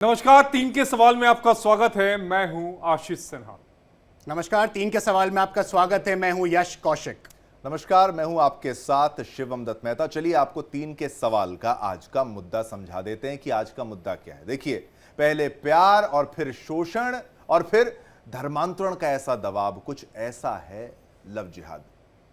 नमस्कार, तीन के सवाल में आपका स्वागत है। मैं हूं आशीष सिन्हा। नमस्कार, तीन के सवाल में आपका स्वागत है। मैं हूं यश कौशिक। नमस्कार, मैं हूं आपके साथ शिवम दत्त मेहता। चलिए आपको तीन के सवाल का आज का मुद्दा समझा देते हैं कि आज का मुद्दा क्या है। देखिए, पहले प्यार और फिर शोषण और फिर धर्मांतरण का ऐसा दबाव, कुछ ऐसा है लव जिहाद।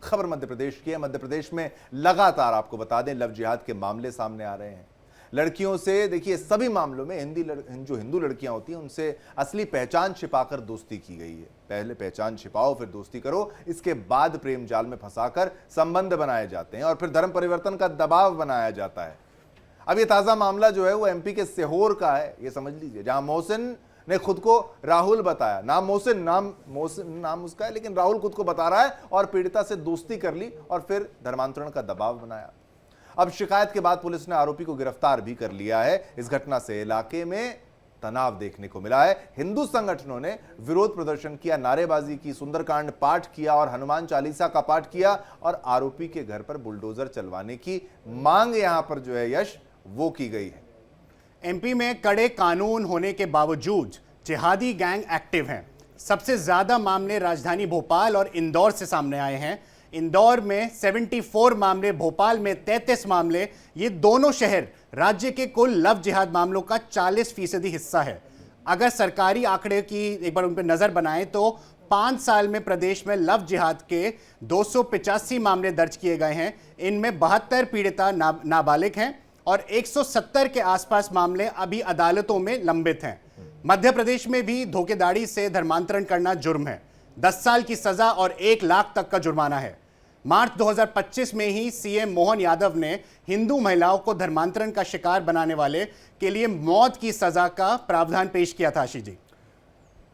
खबर मध्य प्रदेश की है। मध्य प्रदेश में लगातार आपको बता दें लव जिहाद के मामले सामने आ रहे हैं। लड़कियों से, देखिए सभी मामलों में जो हिंदू लड़कियां होती हैं उनसे असली पहचान छिपाकर दोस्ती की गई है। पहले पहचान छिपाओ फिर दोस्ती करो, इसके बाद प्रेम जाल में फंसाकर संबंध बनाए जाते हैं और फिर धर्म परिवर्तन का दबाव बनाया जाता है। अब ये ताजा मामला जो है वो एमपी के सीहोर का है, ये समझ लीजिए, जहां मोहसिन ने खुद को राहुल बताया। नाम नाम उसका है, लेकिन राहुल खुद को बता रहा है और पीड़िता से दोस्ती कर ली और फिर धर्मांतरण का दबाव बनाया। अब शिकायत के बाद पुलिस ने आरोपी को गिरफ्तार भी कर लिया है। इस घटना से इलाके में तनाव देखने को मिला है। हिंदू संगठनों ने विरोध प्रदर्शन किया, नारेबाजी की, सुंदरकांड पाठ किया और हनुमान चालीसा का पाठ किया और आरोपी के घर पर बुलडोजर चलवाने की मांग यहां पर जो है यश वो की गई है। एमपी में कड़े कानून होने के बावजूद जिहादी गैंग एक्टिव हैं। सबसे ज्यादा मामले राजधानी भोपाल और इंदौर से सामने आए हैं। इंदौर में 74 मामले, भोपाल में 33 मामले। ये दोनों शहर राज्य के कुल लव जिहाद मामलों का 40% हिस्सा है। अगर सरकारी आंकड़े की एक बार उन पर नजर बनाएं तो 5 साल में प्रदेश में लव जिहाद के 285 मामले दर्ज किए गए हैं। इनमें 72 पीड़िता नाबालिग हैं और 170 के आसपास मामले अभी अदालतों में लंबित हैं। मध्य प्रदेश में भी धोखेधड़ी से धर्मांतरण करना जुर्म है। 10 साल की सजा और 1 लाख तक का जुर्माना है। मार्च 2025 में ही सीएम मोहन यादव ने हिंदू महिलाओं को धर्मांतरण का शिकार बनाने वाले के लिए मौत की सजा का प्रावधान पेश किया था। आशीष जी,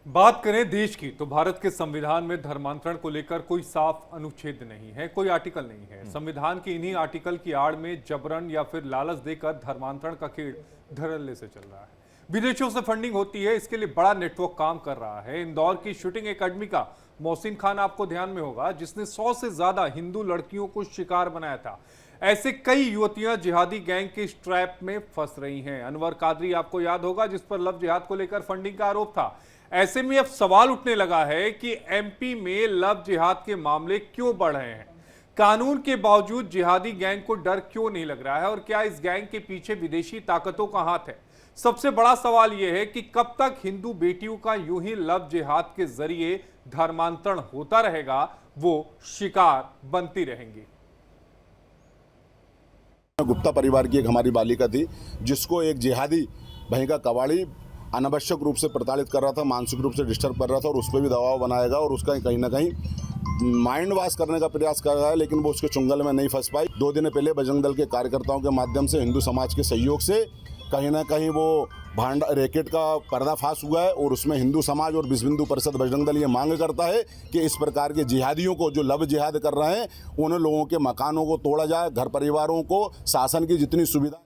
बात करें देश की तो भारत के संविधान में धर्मांतरण को लेकर कोई साफ अनुच्छेद नहीं है, कोई आर्टिकल नहीं है। संविधान के इन्हीं आर्टिकल की आड़ में जबरन या फिर लालच देकर धर्मांतरण का खेल धड़ल्ले से चल रहा है। विदेशों से फंडिंग होती है, इसके लिए बड़ा नेटवर्क काम कर रहा है। इंदौर की शूटिंग एकेडमी का मोहसिन खान आपको ध्यान में होगा, जिसने 100 से ज्यादा हिंदू लड़कियों को शिकार बनाया था। ऐसे कई युवतियां जिहादी गैंग के इस ट्रैप में फंस रही हैं। अनवर कादरी आपको याद होगा, जिस पर लव जिहाद को लेकर फंडिंग का आरोप था। ऐसे में अब सवाल उठने लगा है कि एमपी में लव जिहाद के मामले क्यों बढ़ रहे हैं। कानून के बावजूद जिहादी गैंग को डर क्यों नहीं लग रहा है और क्या इस गैंग के पीछे विदेशी ताकतों का हाथ है। सबसे बड़ा सवाल यह है कि कब तक हिंदू बेटियों का यूं ही लव जिहाद के जरिए धर्मांतरण होता रहेगा, वो शिकार बनती रहेंगी। गुप्ता परिवार की एक हमारी बालिका थी, जिसको एक जिहादी वहीं का कबाड़ी अनावश्यक रूप से प्रताड़ित कर रहा था, मानसिक रूप से डिस्टर्ब कर रहा था और उस पर भी दबाव बनाएगा और उसका कहीं ना कहीं माइंड वॉश करने का प्रयास कर रहा है, लेकिन वो उसके चुंगल में नहीं फंस पाई। 2 दिन पहले बजरंग दल के कार्यकर्ताओं के माध्यम से, हिंदू समाज के सहयोग से कहीं ना कहीं वो भांड रैकेट का पर्दाफाश हुआ है और उसमें हिंदू समाज और विश्व हिंदू परिषद बजरंग दल ये मांग करता है कि इस प्रकार के जिहादियों को, जो लव जिहाद कर रहे हैं, उन लोगों के मकानों को तोड़ा जाए, घर परिवारों को शासन की जितनी सुविधा।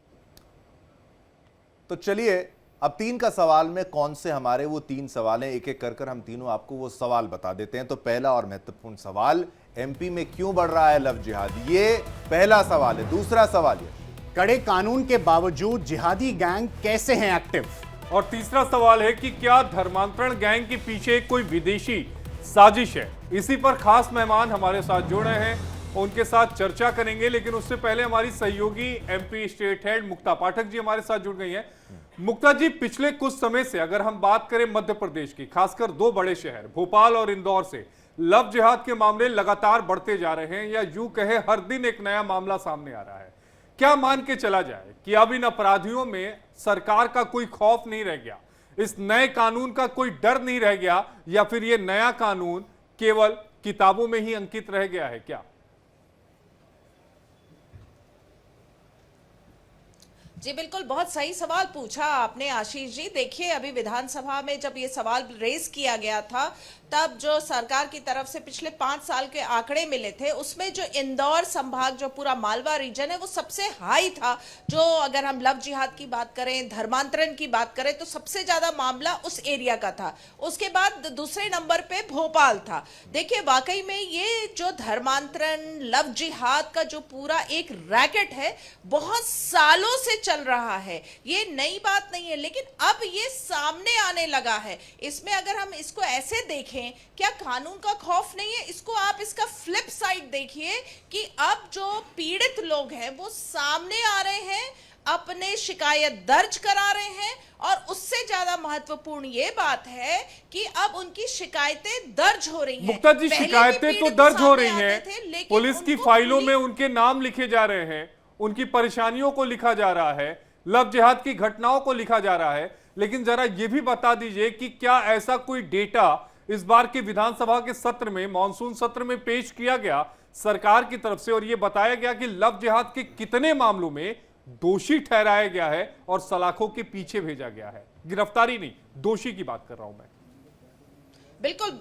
तो चलिए अब 3 का सवाल में कौन से हमारे वो 3 सवाल हैं, एक एक कर हम तीनों आपको वो सवाल बता देते हैं। तो पहला और महत्वपूर्ण सवाल, एमपी में क्यों बढ़ रहा है लव जिहाद, ये पहला सवाल है। दूसरा सवाल है, कड़े कानून के बावजूद जिहादी गैंग कैसे हैं एक्टिव। और तीसरा सवाल है कि क्या धर्मांतरण गैंग के पीछे कोई विदेशी साजिश है। इसी पर खास मेहमान हमारे साथ जुड़ रहे हैं, उनके साथ चर्चा करेंगे। लेकिन उससे पहले हमारी सहयोगी एमपी स्टेट हेड मुक्ता पाठक जी हमारे साथ जुड़ गई हैं। मुक्ता जी, पिछले कुछ समय से अगर हम बात करें मध्य प्रदेश की, खासकर 2 बड़े शहर भोपाल और इंदौर से लव जिहाद के मामले लगातार बढ़ते जा रहे हैं, या यूं कहे हर दिन एक नया मामला सामने आ रहा है। क्या मान के चला जाए कि अब इन अपराधियों में सरकार का कोई खौफ नहीं रह गया, इस नए कानून का कोई डर नहीं रह गया, या फिर यह नया कानून केवल किताबों में ही अंकित रह गया है क्या? जी बिल्कुल, बहुत सही सवाल पूछा आपने आशीष जी। देखिए, अभी विधानसभा में जब ये सवाल रेज किया गया था, तब जो सरकार की तरफ से पिछले 5 साल के आंकड़े मिले थे, उसमें जो इंदौर संभाग, जो पूरा मालवा रीजन है, वो सबसे हाई था। जो अगर हम लव जिहाद की बात करें, धर्मांतरण की बात करें, तो सबसे ज्यादा मामला उस एरिया का था। उसके बाद दूसरे नंबर पे भोपाल था। देखिए, वाकई में ये जो धर्मांतरण, लव जिहाद का जो पूरा एक रैकेट है, बहुत सालों से चल रहा है, ये नई बात नहीं है, लेकिन अब ये सामने आने लगा है। इसमें अगर हम इसको ऐसे देखें, क्या कानून का खौफ नहीं है? इसको आप इसका फ्लिप साइड देखिए कि अब जो पीड़ित लोग हैं वो सामने आ रहे हैं, अपने शिकायत दर्ज करा रहे हैं, और उससे ज्यादा महत्वपूर्ण ये बात है कि अब उनकी शिकायतें दर्ज हो रही हैं। मुक्ता जी, पहले भी शिकायतें तो पीड़ित दर्ज हो सामने रही आते हैं, थे, लेकिन पुलिस की उनको फाइलों में उनके नाम लिखे जा रहे हैं, उनकी परेशानियों को लिखा जा रहा है, लव जिहाद की घटनाओं को लिखा जा रहा है, लेकिन जरा यह भी बता दीजिए कि क्या ऐसा कोई डेटा इस बार के विधानसभा के सत्र में, मानसून सत्र में पेश किया गया सरकार की तरफ से, और यह बताया गया कि लव जिहाद के कितने मामलों में दोषी ठहराया गया है और सलाखों के पीछे भेजा गया है? गिरफ्तारी नहीं, दोषी की बात कर रहा हूं मैं। बिल्कुल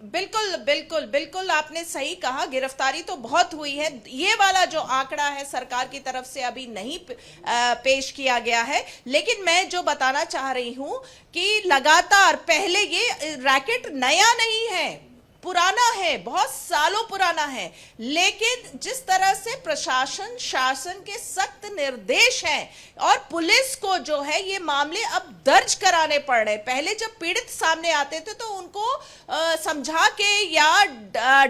बिल्कुल बिल्कुल बिल्कुल आपने सही कहा, गिरफ्तारी तो बहुत हुई है। ये वाला जो आंकड़ा है सरकार की तरफ से अभी नहीं पेश किया गया है, लेकिन मैं जो बताना चाह रही हूं कि लगातार, पहले ये रैकेट नया नहीं है, पुराना है, बहुत सालों पुराना है, लेकिन जिस तरह से प्रशासन, शासन के सख्त निर्देश हैं और पुलिस को जो है ये मामले अब दर्ज कराने पड़ रहे। पहले जब पीड़ित सामने आते थे तो उनको समझा के या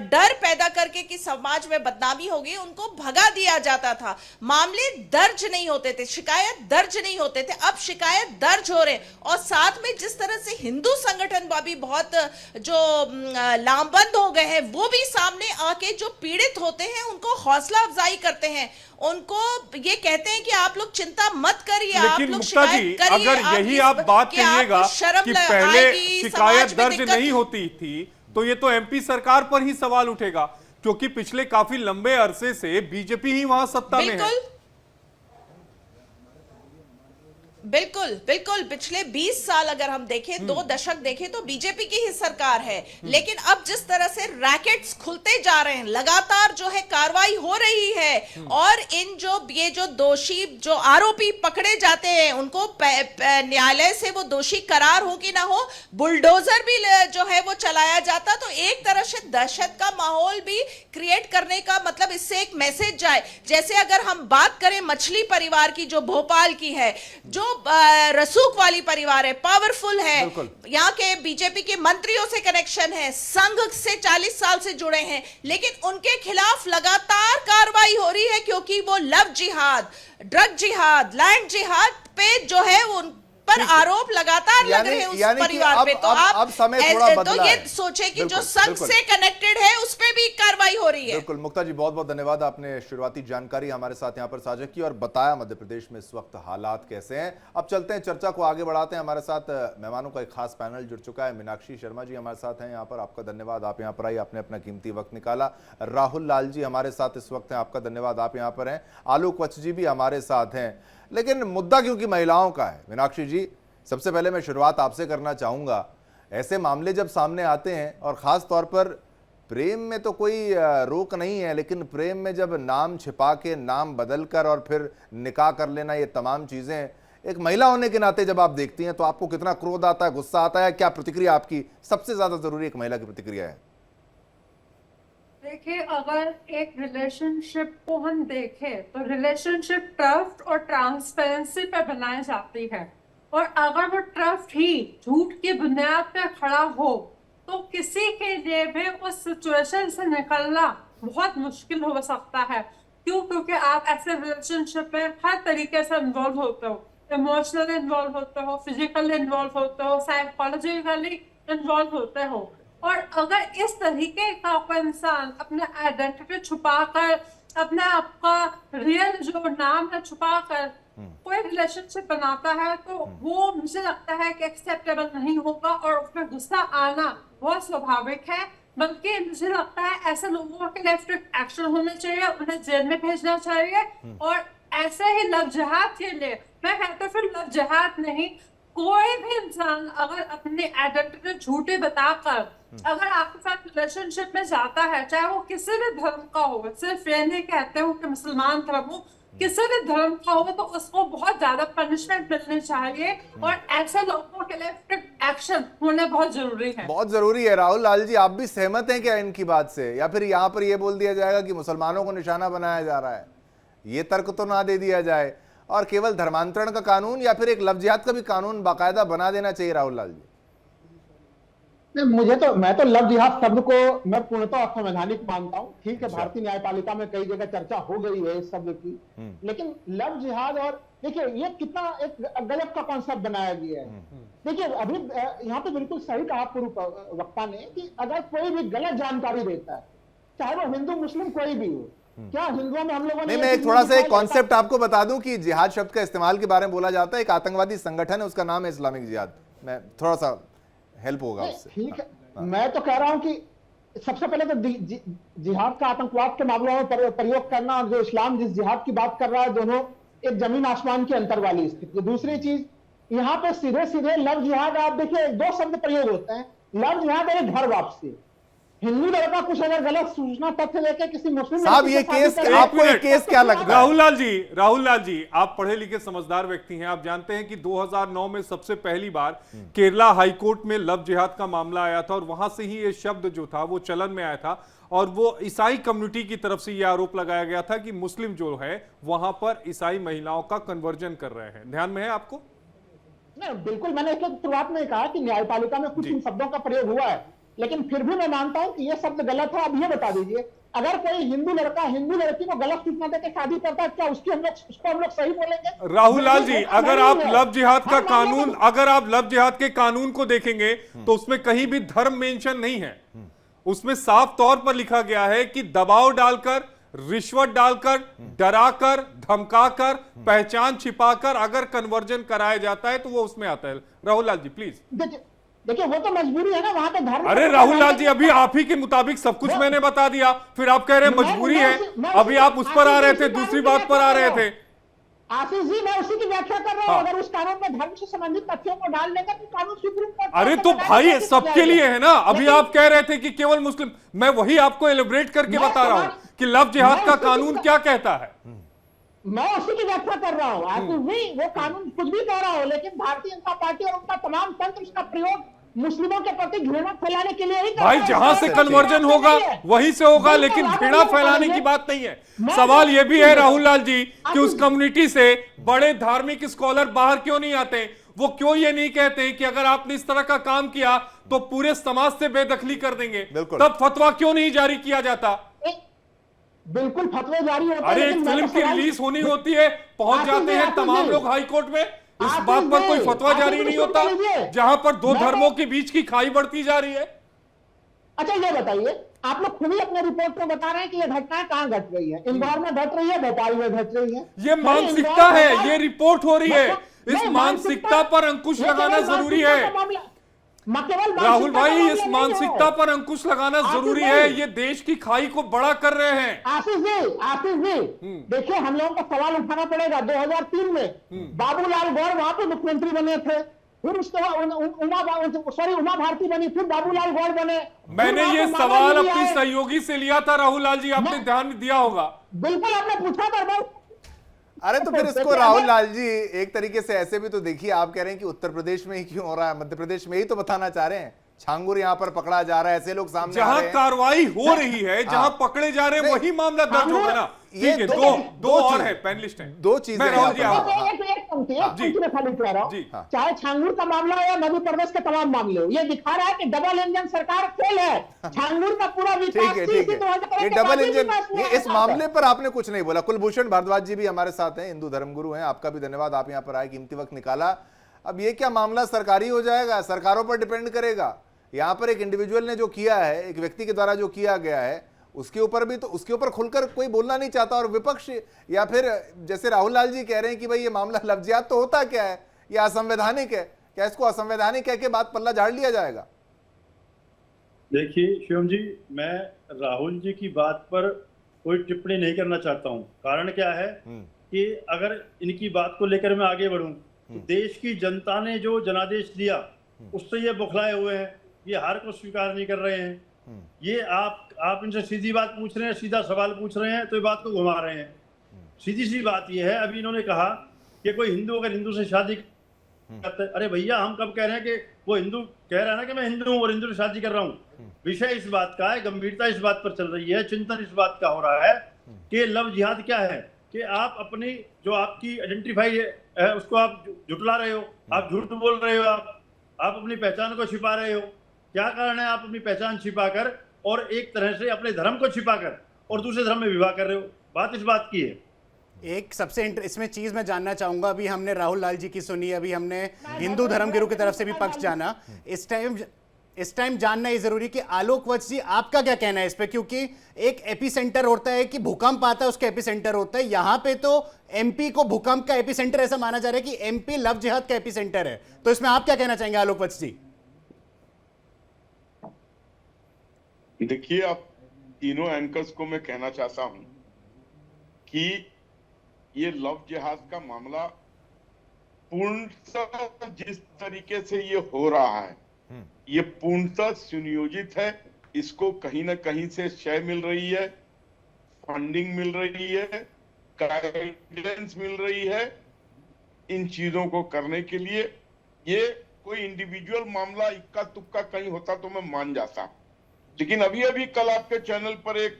डर पैदा करके कि समाज में बदनामी होगी, उनको भगा दिया जाता था, मामले दर्ज नहीं होते थे, शिकायत दर्ज नहीं होते थे। अब शिकायत दर्ज हो रहे, और साथ में जिस तरह से हिंदू संगठन भी बहुत जो लामबंद हो गए हैं, वो भी सामने आके जो पीड़ित होते हैं उनको हौसला अफजाई करते हैं, उनको ये कहते हैं कि आप लोग चिंता मत करिए, आप लेकिन लोग मुक्ता जी, शिकायत करिए, अगर यही आप बात कहिएगा कि पहले शिकायत दर्ज नहीं होती थी, तो ये तो एमपी सरकार पर ही सवाल उठेगा, क्योंकि पिछले काफी लंबे अरसे से बीजेपी ही वहां सत्ता में है। बिल्कुल बिल्कुल पिछले 20 साल अगर हम देखें, 2 दशक देखें, तो बीजेपी की ही सरकार है। लेकिन अब जिस तरह से रैकेट्स खुलते जा रहे हैं, लगातार जो है कार्रवाई हो रही है, और इन ये जो दोषी, जो आरोपी पकड़े जाते हैं, उनको न्यायालय से वो दोषी करार हो कि ना हो, बुलडोजर भी जो है वो चलाया जाता, तो एक तरह से दहशत का माहौल भी क्रिएट करने का मतलब इससे एक मैसेज जाए। जैसे अगर हम बात करें मछली परिवार की, जो भोपाल की है, जो रसूख वाली परिवार है, पावरफुल है, यहाँ के बीजेपी के मंत्रियों से कनेक्शन है, संघ से 40 साल से जुड़े हैं, लेकिन उनके खिलाफ लगातार कार्रवाई हो रही है, क्योंकि वो लव जिहाद, ड्रग जिहाद, लैंड जिहाद पे जो है उन पर आरोप लगातार लग रहे हैं उस परिवार पे। तो अब समय थोड़ा बदला तो ये है। सोचे कि जो संघ से कनेक्टेड है उस पे भी कार्रवाई हो रही है। बिल्कुल मुक्ता जी, बहुत बहुत धन्यवाद, आपने शुरुआती जानकारी हमारे साथ यहाँ पर साझा की और बताया मध्य प्रदेश में इस वक्त हालात कैसे हैं। अब चलते हैं, चर्चा को आगे बढ़ाते हैं। हमारे साथ मेहमानों का एक खास पैनल जुड़ चुका है। मीनाक्षी शर्मा जी हमारे साथ हैं यहाँ पर, आपका धन्यवाद, आप यहाँ पर आई, आपने अपना कीमती वक्त निकाला। राहुल लाल जी हमारे साथ इस वक्त हैं, आपका धन्यवाद, आप यहाँ पर हैं। आलोक वत्स जी भी हमारे साथ हैं। लेकिन मुद्दा क्योंकि महिलाओं का है, मीनाक्षी जी सबसे पहले मैं शुरुआत आपसे करना चाहूंगा। ऐसे मामले जब सामने आते हैं, और खास तौर पर प्रेम में तो कोई रोक नहीं है, लेकिन प्रेम में जब नाम छिपा के, नाम बदलकर और फिर निकाह कर लेना, ये तमाम चीजें एक महिला होने के नाते जब आप देखती हैं तो आपको कितना क्रोध आता है, गुस्सा आता है, क्या प्रतिक्रिया आपकी सबसे ज्यादा जरूरी एक महिला की प्रतिक्रिया है? देखिए, अगर एक रिलेशनशिप को हम देखें तो रिलेशनशिप ट्रस्ट और ट्रांसपेरेंसी पे बनाई जाती है, और अगर वो ट्रस्ट ही झूठ की बुनियाद पे खड़ा हो तो किसी के लिए भी उस सिचुएशन से निकलना बहुत मुश्किल हो सकता है। क्यों? क्योंकि आप ऐसे रिलेशनशिप में हर तरीके से इन्वॉल्व होते हो, इमोशनली इन्वॉल्व होते हो, फिजिकली इन्वॉल्व होते हो, साइकोलॉजिकली इन्वॉल्व होते हो। और अगर इस तरीके का कोई इंसान अपने आइडेंटिटी छुपाकर, अपने आपका रियल जो नाम है छुपाकर कोई रिलेशनशिप बनाता है, तो वो मुझे लगता है कि एक्सेप्टेबल नहीं होगा, और उसमें गुस्सा आना बहुत स्वाभाविक है। बल्कि मुझे लगता है ऐसे लोगों के लिए स्ट्रिक्ट एक्शन होने चाहिए, उन्हें जेल में भेजना चाहिए। और ऐसे ही लव जिहाद के लिए मैं कहता हूँ, फिर लव जिहाद नहीं, कोई भी इंसान अगर अपनी आइडेंटिटी झूठी बताकर अगर आपके साथ रिलेशनशिप में जाता है, चाहे वो किसी भी धर्म का हो, सिर्फ ये नहीं कहते हो कि मुसलमान धर्म हो, किसी भी धर्म का हो, तो उसको बहुत ज्यादा पनिशमेंट मिलनी चाहिए, और ऐसे लोगों के लिए स्ट्रिक्ट एक्शन होने बहुत जरूरी है। बहुत जरूरी है। राहुल लाल जी, आप भी सहमत हैं क्या इनकी बात से, या फिर यहाँ पर ये बोल दिया जाएगा कि मुसलमानों को निशाना बनाया जा रहा है? ये तर्क तो ना दे दिया जाए। और केवल धर्मांतरण का कानून या फिर एक लव जिहाद का भी कानून बाकायदा बना देना चाहिए राहुल लाल जी? मैं तो लव जिहाद शब्द को मैं पूर्णतः असंवैधानिक मानता हूँ। ठीक है, भारतीय न्यायपालिका में कई जगह चर्चा हो गई है इस शब्द की, लेकिन लव जिहाद और देखिए ये कितना एक गलत का कॉन्सेप्ट बनाया गया है। देखिए अभी यहाँ पे बिल्कुल सही कहा पूर्व वक्ता ने कि अगर कोई भी गलत जानकारी देता है, चाहे वो हिंदू मुस्लिम कोई भी हो, क्या हिंदुओं में हम लोगों ने मैं एक थोड़ा सा एक कॉन्सेप्ट आपको बता दूं कि जिहाद शब्द का इस्तेमाल के बारे में बोला जाता है, एक आतंकवादी संगठन है, उसका नाम है इस्लामिक जिहाद। मैं थोड़ा सा हेल्प होगा उससे। ठीक है, मैं तो कह रहा हूं कि सबसे पहले तो जिहाद का आतंकवाद के मामलों में प्रयोग करना, और जो इस्लाम जिस जिहाद की बात कर रहा है, दोनों एक जमीन आसमान के अंतर वाली स्थिति। दूसरी चीज, यहाँ पे सीधे सीधे लव जिहाद, आप देखिए दो शब्द प्रयोग होते हैं, लव जिहाद और घर वापसी। हिंदू लड़का कुछ अगर गलत सूचना तथ्य लेके किसी मुस्लिम साहब ये केस, आपको ये केस क्या लगता है? राहुल लाल जी, आप पढ़े लिखे समझदार व्यक्ति हैं, आप जानते हैं कि 2009 में सबसे पहली बार केरला हाईकोर्ट में लव जिहाद का मामला आया था और वहां से ही ये शब्द जो था वो चलन में आया था, और वो ईसाई कम्युनिटी की तरफ से ये आरोप लगाया गया था कि मुस्लिम जो है वहां पर ईसाई महिलाओं का कन्वर्जन कर रहे हैं। ध्यान में है आपको? नहीं, बिल्कुल, मैंने इसलिए शुरुआत में कहा कि न्यायपालिका में कुछ इन शब्दों का प्रयोग हुआ है, लेकिन फिर भी मैं मानता हूं कि ये शब्द गलत है। अब ये बता दीजिए, अगर कोई हिंदू लड़का हिंदू लड़की को गलत सूचना देकर शादी करता है, क्या उसको हम लोग सही बोलेंगे? राहुल लाल जी, अगर आप लव जिहाद का कानून, अगर आप लव जिहाद के कानून को देखेंगे तो उसमें कहीं भी धर्म मेंशन नहीं है। उसमें साफ तौर पर लिखा गया है कि दबाव डालकर, रिश्वत डालकर, डराकर, धमकाकर, पहचान छिपाकर अगर कन्वर्जन कराया जाता है तो वो उसमें आता है। राहुल लाल जी प्लीज। देखिए वो तो मजबूरी है ना, वहां पे धर्म। अरे राहुल लाल जी, अभी आप ही के मुताबिक सब कुछ मैंने बता दिया, फिर आप कह रहे हैं मजबूरी है। अभी आप उस पर आ रहे थे, दूसरी बात पर आ रहे थे। आशीष जी, मैं उसी की व्याख्या कर रहा हूं। अगर उस कानून में धर्म से संबंधित तथ्यों को डाल देगा तो कानून सुप्रीम कोर्ट। अरे तो भाई सबके लिए है ना। अभी आप कह रहे थे कि केवल मुस्लिम, मैं वही आपको एलिब्रेट करके बता रहा हूं कि लव जिहाद का कानून क्या कहता है। मैं उसी की व्याख्या कर रहा हूं। आशीष जी, वो कानून कुछ भी कह रहा हो, लेकिन भारतीय जनता पार्टी और उनका तमाम तंत्र उसका प्रयोग मुस्लिमों के प्रति घृणा फैलाने के लिए ही करता है। भाई जहां से कन्वर्जन होगा वहीं से होगा, लेकिन घृणा फैलाने की बात नहीं है। सवाल यह भी है राहुल लाल जी कि उस कम्युनिटी से बड़े धार्मिक स्कॉलर बाहर क्यों नहीं आते? वो क्यों ये नहीं कहते कि अगर आपने इस तरह का काम किया तो पूरे समाज से बेदखली कर देंगे? तब फतवा क्यों नहीं जारी किया जाता? बिल्कुल फतवा जारी होता है। अरे एक फिल्म की रिलीज होनी होती है, पहुंच जाते हैं तमाम लोग हाई कोर्ट में, इस बात पर कोई फतवा जारी नहीं होता जहां पर दो धर्मों के बीच की खाई बढ़ती जा रही है। अच्छा ये बताइए, आप लोग खुद ही अपने रिपोर्ट में बता रहे हैं कि ये घटनाएं कहां घट रही है। इंदौर में घट रही है, भोपाल में घट रही है। ये मानसिकता है, ये रिपोर्ट हो रही है। इस मानसिकता पर अंकुश लगाना जरूरी है राहुल भाई, इस मानसिकता पर अंकुश लगाना जरूरी है। ये देश की खाई को बड़ा कर रहे हैं। आशीष जी, देखिए हम लोगों को सवाल उठाना पड़ेगा। 2003 में बाबूलाल गौर वहां पे मुख्यमंत्री बने थे, फिर उसके बाद उमा भारती बनी, फिर बाबूलाल गौर बने। मैंने ये सवाल अपनी सहयोगी से लिया था राहुल लाल जी, आपने ध्यान दिया होगा। बिल्कुल आपने पूछा था। अरे तो फिर इसको राहुल लाल जी एक तरीके से ऐसे भी तो देखिए, आप कह रहे हैं कि उत्तर प्रदेश में ही क्यों हो रहा है, मध्य प्रदेश में ही तो बताना चाह रहे हैं। छांगुर यहाँ पर पकड़ा जा रहा है, ऐसे लोग सामने आ रहे हैं। जहां कार्रवाई हो रही है, जहां पकड़े जा रहे हैं, वही मामला दर्ज होगा ना। ये ठीक है, दो और है पैनलिस्ट हैं। दो चीजें खाली कह रहा हूं, चाहे छांगुर का मामला हो या मध्य प्रदेश के तमाम मामले हो, ये दिखा रहा है कि डबल इंजन सरकार फेल है। छांगुर का पूरा विकास ये डबल इंजन, ये इस मामले पर आपने कुछ नहीं बोला। कुलभूषण भारद्वाज जी भी हमारे साथ हैं, हिंदू धर्मगुरु हैं, आपका भी धन्यवाद, आप यहाँ पर आए, कीमती वक्त निकाला। अब ये क्या मामला सरकारी हो जाएगा? सरकारों पर डिपेंड करेगा। यहाँ पर एक इंडिविजुअल ने जो किया है, एक व्यक्ति के द्वारा जो किया गया है, उसके ऊपर भी तो उसके ऊपर खुलकर कोई बोलना नहीं चाहता। और विपक्ष या फिर जैसे राहुल लाल जी कह रहे हैं कि भाई ये मामला लव जिहाद तो होता क्या है, ये असंवैधानिक है, क्या इसको असंवैधानिक कह के बाद पल्ला झाड़ लिया जाएगा? देखिए शिवम जी, मैं राहुल जी की बात पर कोई टिप्पणी नहीं करना चाहता हूं। कारण क्या है कि अगर इनकी बात को लेकर मैं आगे बढ़ूं तो देश की जनता ने जो जनादेश दिया उससे ये बौखलाए हुए हैं, ये हार को स्वीकार नहीं कर रहे हैं। ये आप इनसे सीधी बात पूछ रहे हैं, सीधा सवाल पूछ रहे हैं, तो ये बात को घुमा रहे हैं। सीधी सी बात ये है, अभी इन्होंने कहा कि कोई हिंदू अगर हिंदू से शादी करता है, अरे भैया हम कब कह रहे हैं कि वो हिंदू कह रहा है ना कि मैं हिंदू हूं और हिंदू से शादी कर रहा हूं। विषय इस बात का है, गंभीरता इस बात पर चल रही है, चिंतन इस बात का हो रहा है कि लव जिहाद क्या है। कि आप अपनी जो आपकी आइडेंटिफाई है उसको आप झुटला रहे हो, आप झूठ बोल रहे हो, आप अपनी पहचान को छिपा रहे हो। क्या कारण है आप अपनी पहचान छिपाकर और एक तरह से अपने धर्म को छिपाकर और दूसरे धर्म में विवाह कर रहे हो? बात इस बात की है। एक सबसे इसमें चीज मैं जानना चाहूंगा, अभी हमने राहुल लाल जी की सुनी, अभी हमने हिंदू धर्मगुरु की तरफ से भी पक्ष जाना। इस टाइम जानना ये जरूरी कि आलोक वत्स जी आपका क्या कहना है इस पे, क्योंकि एक एपिसेंटर होता है कि भूकंप आता है उसका एपिसेंटर होता है, यहां पे तो एमपी को भूकंप का एपिसेंटर ऐसा माना जा रहा है कि एमपी लव जिहाद का एपिसेंटर है, तो इसमें आप क्या कहना चाहेंगे आलोक वत्स जी? देखिए, आप तीनों एंकर्स को मैं कहना चाहता हूं कि ये लव जिहाद का मामला पूर्णतः जिस तरीके से ये हो रहा है, ये पूर्णतः सुनियोजित है। इसको कहीं ना कहीं से शय मिल रही है, फंडिंग मिल रही है, गाइडेंस मिल रही है इन चीजों को करने के लिए। ये कोई इंडिविजुअल मामला इक्का तुक्का कहीं होता तो मैं मान जाता, लेकिन अभी अभी कल आपके चैनल पर एक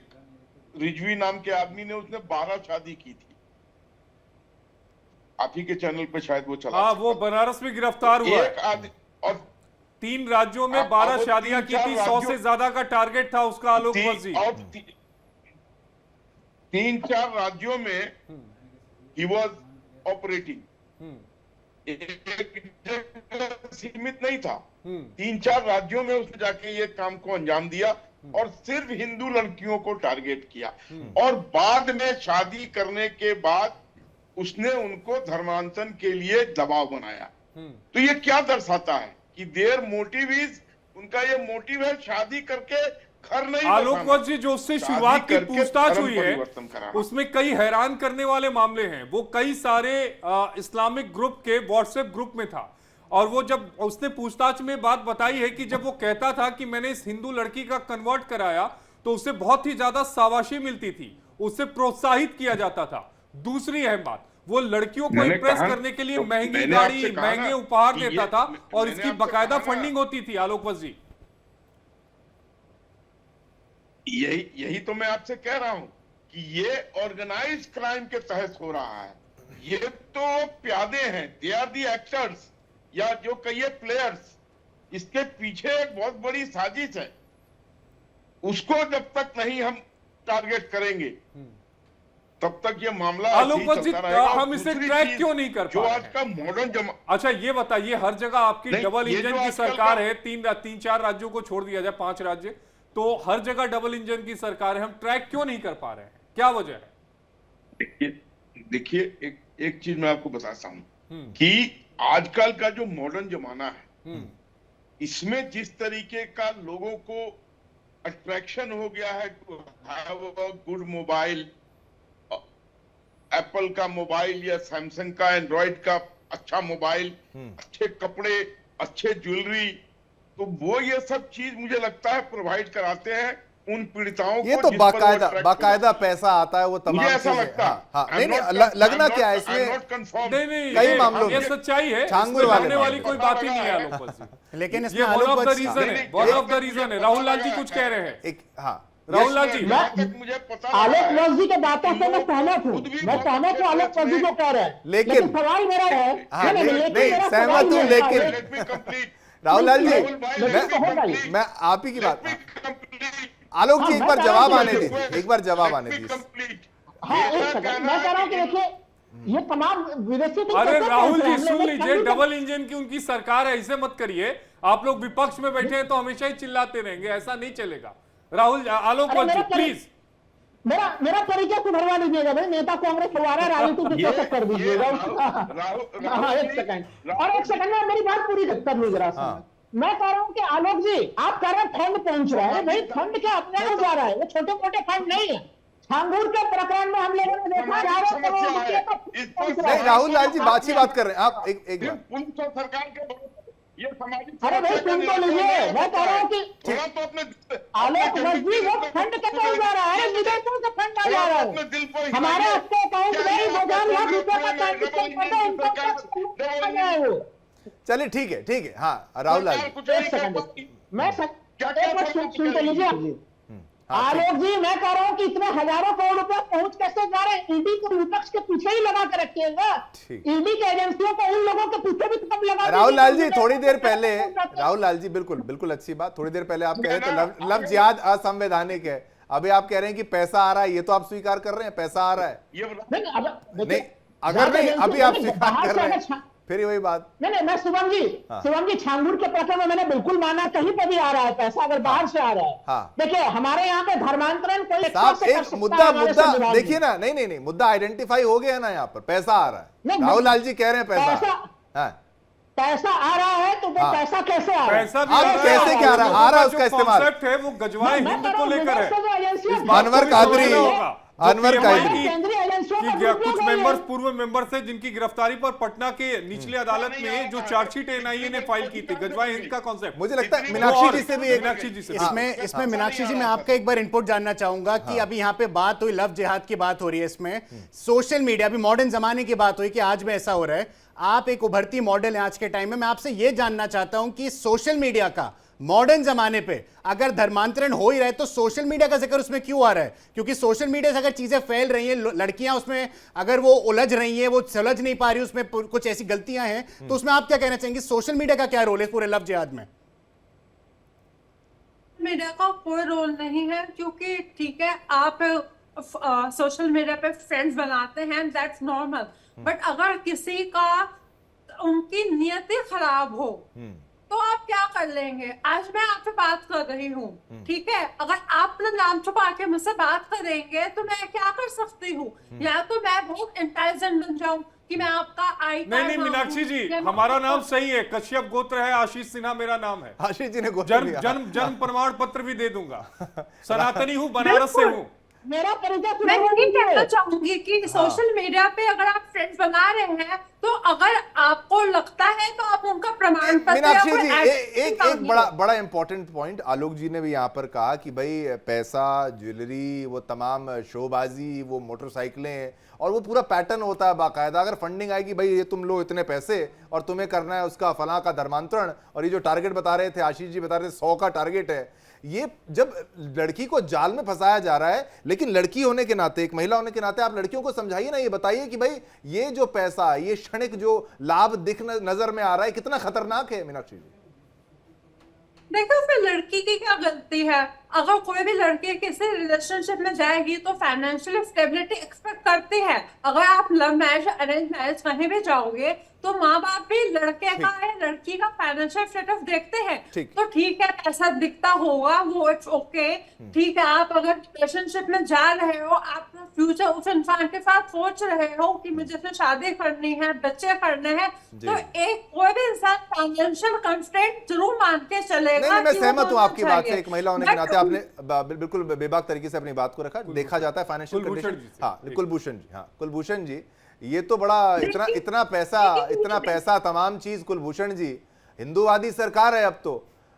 रिजवी नाम के आदमी ने, उसने 12 शादी की थी, आप ही के चैनल पे शायद वो चला। हाँ, वो बनारस में गिरफ्तार हुआ है और 3 राज्यों में 12 शादियां की थी, 100 से ज्यादा का टारगेट था उसका आलोक वत्स जी। 3-4 राज्यों में ही वॉज ऑपरेटिंग, सीमित नहीं था, 3-4 राज्यों में उसने जाके ये काम को अंजाम दिया और सिर्फ हिंदू लड़कियों को टारगेट किया। और बाद में शादी करने के बाद उसने उनको धर्मांतरण के लिए दबाव बनाया। तो ये क्या दर्शाता है कि देयर मोटिव इज, उनका ये मोटिव है शादी करके घर नहीं। आलोक वत्स जी, जो उससे शुरुआत की पूछताछ हुई है उसमें कई हैरान करने वाले मामले हैं। वो कई सारे इस्लामिक ग्रुप के व्हाट्सएप ग्रुप में था, और वो जब उसने पूछताछ में बात बताई है कि जब वो कहता था कि मैंने इस हिंदू लड़की का कन्वर्ट कराया तो उससे बहुत ही ज्यादा शाबाशी मिलती थी, उससे प्रोत्साहित किया जाता था। दूसरी अहम बात, वो लड़कियों को इंप्रेस करने के लिए महंगी गाड़ी, महंगे उपहार देता था और इसकी बकायदा फंडिंग होती थी। आलोक वत्स जी, यही तो मैं आपसे कह रहा हूं कि ये ऑर्गेनाइज क्राइम के तहत हो रहा है। ये तो प्यादे हैं, दे आर दी एक्टर्स, या जो कहिए प्लेयर्स। इसके पीछे एक बहुत बड़ी साजिश है, उसको जब तक नहीं हम टारगेट करेंगे तब तक ये मामला आलोक वत्स जी, हम इसे ट्रैक क्यों नहीं कर जो पा आज का मॉडर्न अच्छा ये बताइए, हर जगह आपकी डबल इंजन की सरकार है, 3-4 राज्यों को छोड़ दिया जाए 5 राज्य, तो हर जगह डबल इंजन की सरकार है, हम ट्रैक क्यों नहीं कर पा रहे हैं, क्या वजह है? देखिए एक चीज मैं आपको बताता हूं कि आजकल का जो मॉडर्न जमाना है, इसमें जिस तरीके का लोगों को अट्रैक्शन हो गया है to have a good mobile, Apple का मोबाइल या सैमसंग का, एंड्रॉइड का अच्छा मोबाइल, अच्छे कपड़े, अच्छे ज्वेलरी, तो वो ये सब चीज मुझे लगता है प्रोवाइड कराते हैं उन पीड़िताओं को। ये तो बाकायदा पैसा आता है, वो तमाम ऐसा लगता है। हाँ, नहीं, लगना क्या है इसमें, नहीं, कई मामलों ये सच्चाई है, छांगुर वाली कोई बात ही नहीं है आलोक वत्स जी। लेकिन ये वन ऑफ द रीजन है। राहुल लाल जी कुछ कह रहे हैं। हाँ, राहुल लाल जी, मुझे पता आलोक वत्स जी के बातों से मैं सहमत हूँ, मैं सहमत हूँ आलोक वत्स जी जो कह रहे हैं, लेकिन सवाल मेरा है, नहीं सहमत हूँ, लेकिन राहुल लाल जी, मैं आप ही की बात, आलोक जी एक बार जवाब आने दीजिए, एक बार जवाब आने दीजिए। हाँ, एक सेकंड, मैं कह रहा हूँ कि देखिए ये तमाम विदेशी। अरे राहुल जी सुन लीजिए, डबल इंजन की उनकी सरकार है, ऐसे मत करिए। आप लोग विपक्ष में बैठे हैं तो हमेशा ही चिल्लाते रहेंगे, ऐसा नहीं चलेगा। राहुल, आलोक वत्स जी प्लीज मेरा परिचय सुधरवा लीजिएगा भाई, नेता कांग्रेस हमारा राजनीति से कर दीजिएगा। हाँ, एक सेकंड, और एक सेकंड में मेरी बात पूरी कर लीजिए जरा। मैं कह रहा हूँ कि आलोक जी आप कह रहे हैं फंड पहुंच रहा है, भाई फंड क्या अपने आप जा रहा है, वो छोटे मोटे फंड नहीं है। छांगूर के प्रकरण में हम लोगों ने देखा नहीं, राहुल लाल जी बात कर रहे हैं आप, एक बार सरकार के ये सामाजिक, अरे भाई सुन तो लीजिए, मैं कह रहा हूँ कि तो अपने आलोक वत्स जी वो फंड कहाँ जा रहा है, विदेशों से फंड आ जा रहा है, हमारे अपने अकाउंट में 2,000 लाख रुपए का ट्रांजेक्शन करना, इनकम टैक्स वो। चलिए ठीक है, हाँ राहुल लाल जी, एक सेकंड, मैं एक बार सुन तो लीजिए। आलोक जी, मैं कह रहा हूँ कि इतने हजारों करोड़ रुपए पहुंच कैसे जा रहे हैं? ईडी को विपक्ष के पीछे ही लगा के रखिएगा। ठीक। ईडी के एजेंसियों को उन लोगों के पीछे भी तब लगा राहुल लाल जी, दीजिए। थोड़ी देर पहले, राहुल लाल जी, बिल्कुल बिल्कुल अच्छी बात, थोड़ी देर पहले आप कह रहे थे लव जिहाद असंवैधानिक है, अभी आप कह रहे हैं कि पैसा आ रहा है, ये तो आप स्वीकार कर रहे हैं पैसा आ रहा है। ये नहीं, नहीं, अगर नहीं, अभी आप स्वीकार कर रहे हैं, फिर वही बात। नहीं, मैं शुभम जी छांगुर के प्रकरण में मैंने बिल्कुल माना, कहीं पे भी आ रहा है पैसा, अगर बाहर से आ रहा है। हाँ। देखिए, हमारे यहाँ पे धर्मांतरण कोई साहब एक मुद्दा देखिए ना, नहीं, मुद्दा आइडेंटिफाई हो गया ना, यहाँ पर पैसा आ रहा है। राहुल लाल जी कह रहे हैं पैसा पैसा आ रहा है, तो वो पैसा कैसे आ रहा है? पैसा भी अब आ रहा कैसे है। क्या आ रहा है? आ रहा है उसका इस्तेमाल। कॉन्सेप्ट है वो गजवाए हिंद को लेकर है। अनवर कादरी, अनवर कादरी कि कुछ मेंबर्स, पूर्व मेंबर्स है जिनकी गिरफ्तारी पर पटना के निचले अदालत में जो चार्जशीट एनआईए ने फाइल की थी, गजवाए हिंद का कॉन्सेप्ट। मुझे लगता है मीनाक्षी जी से भी इसमें मीनाक्षी जी, मैं आपका एक बार इनपुट जानना चाहूंगा कि अभी यहाँ पे बात हुई, लव जिहाद की बात हो रही है, इसमें सोशल मीडिया, अभी मॉडर्न जमाने की बात हुई कि आज में ऐसा हो रहा है, आप एक उभरती मॉडल हैं आज के टाइम में, मैं आपसे यह जानना चाहता हूं कि सोशल मीडिया का मॉडर्न जमाने पे अगर धर्मांतरण हो ही रहा है तो सोशल मीडिया का जिक्र उसमें क्यों आ रहा है? क्योंकि सोशल मीडिया से अगर चीजें फैल रही हैं, लड़कियां उसमें अगर वो उलझ रही हैं, वो सुलझ नहीं पा रही, उसमें कुछ ऐसी गलतियां हैं, तो उसमें आप क्या कहना चाहेंगे? सोशल मीडिया का क्या रोल है पूरे लव जिहाद में? मीडिया का कोई रोल नहीं है, क्योंकि ठीक है आप सोशल मीडिया पे फ्रेंड्स बनाते हैं, दैट्स नॉर्मल, बट अगर किसी का उनकी नियति खराब हो तो आप क्या कर लेंगे? आज मैं आपसे बात कर रही हूँ, ठीक है, अगर आप अपना नाम छुपा के मुझसे बात करेंगे तो मैं क्या कर सकती हूँ? या तो मैं बहुत इंटेलिजेंट बन जाऊं कि मैं आपका आई नहीं मीनाक्षी जी, हमारा नाम सही है, कश्यप गोत्र है, आशीष सिन्हा मेरा नाम है। आशीष जी ने जन्म प्रमाण पत्र भी दे दूंगा, सनातनी हूँ, बनारस से हूँ। मेरा परिचय मैं यही कहना चाहूंगी कि सोशल मीडिया पे अगर आप फ्रेंड्स बना रहे हैं तो अगर आपको लगता है तो आप उनका प्रमाण पत्र, मीनाक्षी जी, एक बड़ा इंपॉर्टेंट पॉइंट आलोक जी ने भी यहाँ पर कहा कि भाई पैसा, ज्वेलरी, वो तमाम शोबाजी, वो मोटरसाइकिलें, और वो पूरा पैटर्न होता है बाकायदा। अगर फंडिंग आएगी, भाई ये तुम लो इतने पैसे और तुम्हें करना है उसका फलां का धर्मांतरण, और ये जो टारगेट बता रहे थे आशीष जी, बता रहे थे 100 का टारगेट है, ये जब लड़की को जाल में फंसाया जा रहा है, लेकिन लड़की होने के नाते, एक महिला होने के नाते आप लड़कियों को समझाइए ना, ये बताइए कि भाई ये जो पैसा, ये क्षणिक जो लाभ नजर में आ रहा है, कितना खतरनाक है मीनाक्षी जी? देखो, फिर लड़की की क्या गलती है? अगर कोई भी लड़की किसी रिलेशनशिप में जाएगी तो फाइनेंशियल स्टेबिलिटी एक्सपेक्ट करती है। अगर आप लव मैरिज, अरेंज मैरिज कहीं भी जाओगे तो माँ बाप भी लड़के का है, लड़की का फाइनेंशियल स्टेटस देखते हैं। तो ठीक है, ऐसा दिखता होगा, वो इट्स ओके, ठीक है। आप अगर रिलेशनशिप में जा रहे हो, आप फ्यूचर उस इंसान के साथ सोच रहे हो कि मुझे से शादी करनी है, बच्चे करने हैं, तो एक कोई भी इंसान फाइनेंशियल कंस्ट्रेंट जरूर मान के चलेगा। नहीं, मैं सहमत हूँ आपकी बात से, एक महिला होने के नाते आपने बिल्कुल बेबाक तरीके से अपनी बात को रखा। देखा जाता है फाइनेंशियल कंडीशन। हाँ, कुलभूषण जी, हाँ कुलभूषण जी, ये तो बड़ा इतना पैसा तमाम चीज। कुलभूषण जी, हिंदूवादी सरकार है अब तो,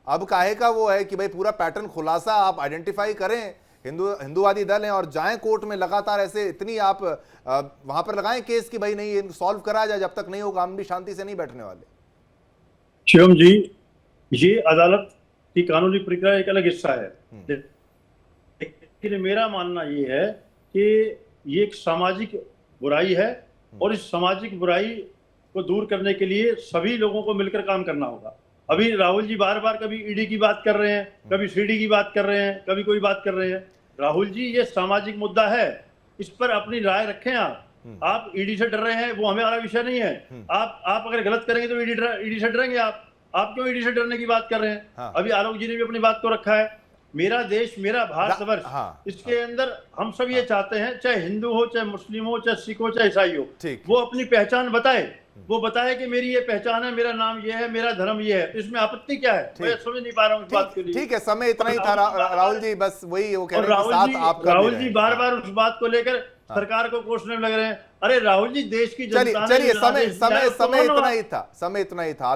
अब काहे का वो है कि भाई पूरा पैटर्न खुलासा आप आइडेंटिफाई करें, हिंदूवादी दल हैं, और जाएं कोर्ट में लगातार ऐसे इतनी आप वहां पर लगाएं केस कि भाई नहीं ये सॉल्व करा जाए, जब तक नहीं होगा हम भी शांति से नहीं बैठने वाले। शिवम जी, ये अदालत की कानूनी प्रक्रिया एक अलग हिस्सा है, लेकिन मेरा मानना ये है कि ये एक सामाजिक बुराई है और इस सामाजिक बुराई को दूर करने के लिए सभी लोगों को मिलकर काम करना होगा। अभी राहुल जी बार बार कभी ईडी की बात कर रहे हैं, कभी सीडी की बात कर रहे हैं, कभी कोई बात कर रहे हैं। राहुल जी, ये सामाजिक मुद्दा है, इस पर अपनी राय रखें। आप ईडी से डर रहे हैं, वो हमें हमारा विषय नहीं है। आप अगर गलत करेंगे तो ईडी से डरेंगे। आप क्यों ईडी से डरने की बात कर रहे हैं? अभी आलोक जी ने भी अपनी बात को रखा है, मेरा देश मेरा भारतवर्ष, इसके अंदर हम सब ये चाहते हैं, चाहे हिंदू हो, चाहे मुस्लिम हो, चाहे सिख हो, चाहे ईसाई हो, वो अपनी पहचान बताए, वो बताए कि मेरी ये पहचान है, मेरा नाम ये है, मेरा धर्म ये है। तो इसमें आपत्ति क्या है? मैं समझ नहीं पा रहा हूँ इस बात के लिए। ठीक है, समय इतना ही था राहुल जी, बस वही वो कह रहे हैं। राहुल जी बार बार उस बात को लेकर सरकार को कोसने लग रहे हैं। अरे राहुल जी, देश की जनता ने, चलिए समय इतना ही था।